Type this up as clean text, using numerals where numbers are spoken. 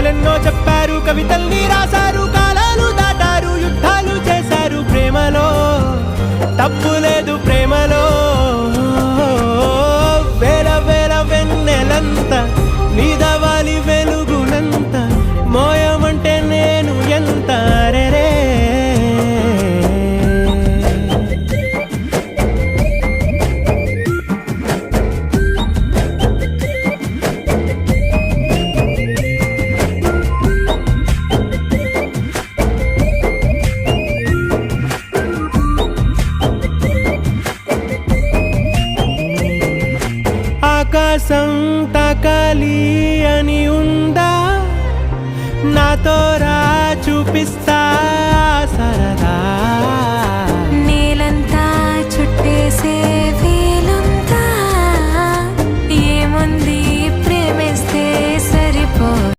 కథలెన్నో చెప్పారు, కవితల్ని రాశారు, కాలాలు దాటారు, యుద్ధాలు చేశారు. ప్రేమలో తప్పు లేదు, ప్రేమలో వేల వేల వెన్నెలంత నీదవాలి వెలుగునంత, మోయమంటే నేను ఎంత రే. ఆకాశం తాకాలి అని ఉందా, నాతో రా చూపిస్తా